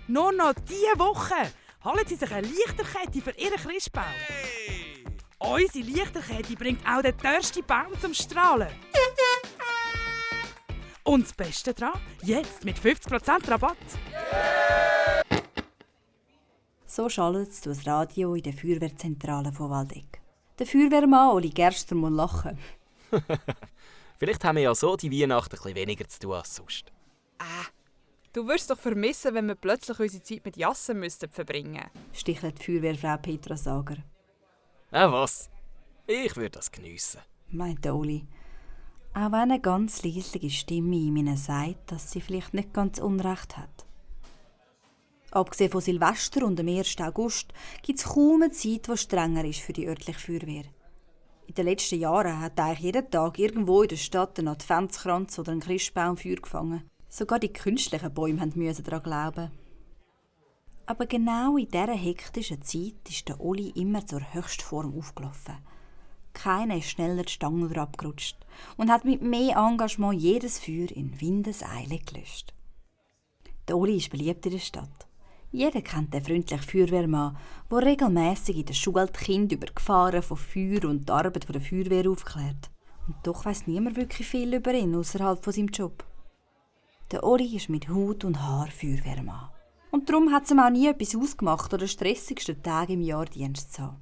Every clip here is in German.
Nur noch diese Woche holen Sie sich eine Lichterkette für Ihren Christbaum. Hey! Unsere Lichterkette bringt auch den teuersten Baum zum Strahlen. Und das Beste daran, jetzt mit 50% Rabatt. So schaltet es durch das Radio in der Feuerwehrzentrale von Waldeck. Der Feuerwehrmann Oli Gerster muss lachen. Vielleicht haben wir ja so die Weihnachten ein bisschen weniger zu tun als sonst. Du wirst doch vermissen, wenn wir plötzlich unsere Zeit mit Jassen verbringen müssten. Stichelt die Feuerwehrfrau Petra Sager. Was? Ich würde das geniessen. Meint der Oli. Auch wenn eine ganz leisliche Stimme in ihnen sagt, dass sie vielleicht nicht ganz Unrecht hat. Abgesehen von Silvester und dem 1. August gibt es kaum eine Zeit, die strenger ist für die örtliche Feuerwehr. In den letzten Jahren hat eigentlich jeden Tag irgendwo in der Stadt ein Adventskranz oder ein Christbaum Feuer gefangen. Sogar die künstlichen Bäume mussten daran glauben. Aber genau in dieser hektischen Zeit ist der Oli immer zur Höchstform aufgelaufen. Keiner ist schneller die Stangen abgerutscht und hat mit mehr Engagement jedes Feuer in Windeseile gelöscht. Der Oli ist beliebt in der Stadt. Jeder kennt den freundlichen Feuerwehrmann, der regelmässig in der Schule die Kinder über die Gefahren von Feuer und die Arbeit der Feuerwehr aufklärt. Und doch weiss niemand wirklich viel über ihn außerhalb von seinem Job. Der Oli ist mit Haut und Haar Feuerwehrmann. Und darum hat es ihm auch nie etwas ausgemacht, oder stressigsten Tag im Jahr Dienst zu haben.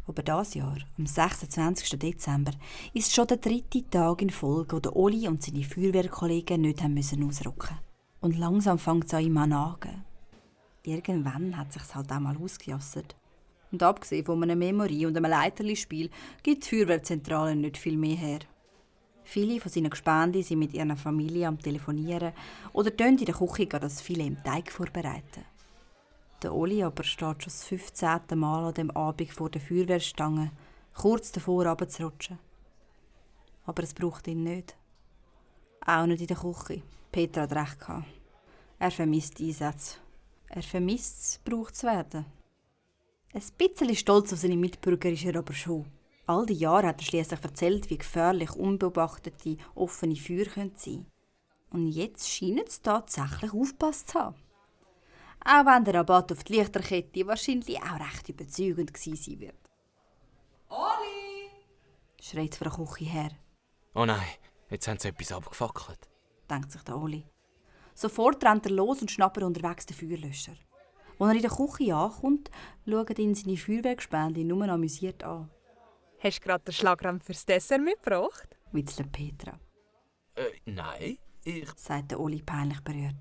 Aber dieses Jahr, am 26. Dezember, ist schon der 3. Tag in Folge, wo der Oli und seine Feuerwehrkollegen nicht haben ausrücken mussten. Und langsam fängt es an ihm an zu nagen. Irgendwann hat es sich halt auch mal ausgejassert. Und abgesehen von einer Memory und einem Leiterli-Spiel gibt die Feuerwehrzentrale nicht viel mehr her. Viele von seinen Gespänden sind mit ihrer Familie am Telefonieren oder in der Küche das Filet im Teig vorbereiten. Der Oli aber steht schon das 15. Mal an dem Abend vor der Feuerwehrstange, kurz davor runterzurutschen. Aber es braucht ihn nicht. Auch nicht in der Küche. Petra hat recht gehabt. Er vermisst die Einsätze. Er vermisst es, gebraucht zu werden. Ein bisschen stolz auf seine Mitbürger ist er aber schon. All die Jahre hat er schliesslich erzählt, wie gefährlich unbeobachtete, offene Feuer sein können. Und jetzt scheint es tatsächlich aufgepasst zu haben. Auch wenn der Rabatt auf die Lichterkette wahrscheinlich auch recht überzeugend gewesen sein wird. Oli! Schreit von der Küche her, Oh nein, jetzt haben sie etwas abgefackelt. denkt sich der Oli. Sofort rennt er los und schnappt unterwegs den Feuerlöscher. Als er in der Küche ankommt, schaut ihn seine Feuerwehrgespäne nur amüsiert an. Hast du gerade den Schlagrahm fürs Dessert mitgebracht? Witzelt Petra, Nein, ich... sagt der Oli peinlich berührt.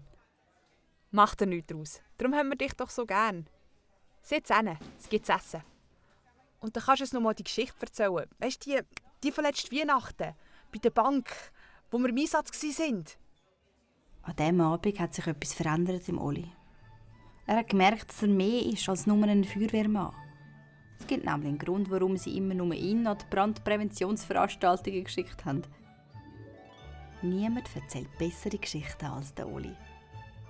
Mach dir nichts draus. Darum haben wir dich doch so gern. Sitz hin, es gibt zu essen. Und dann kannst du uns noch mal die Geschichte erzählen. Weißt du, die von letzten Weihnachten, bei der Bank, wo wir im Einsatz waren. An diesem Abend hat sich etwas verändert im Oli. Er hat gemerkt, dass er mehr ist als nur ein Feuerwehrmann. Es gibt nämlich einen Grund, warum sie immer nur ihn an die Brandpräventionsveranstaltungen geschickt haben. Niemand erzählt bessere Geschichten als der Oli.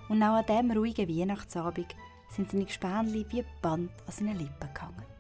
Und auch an diesem ruhigen Weihnachtsabend sind seine Gespänli wie Band an seinen Lippen gehangen.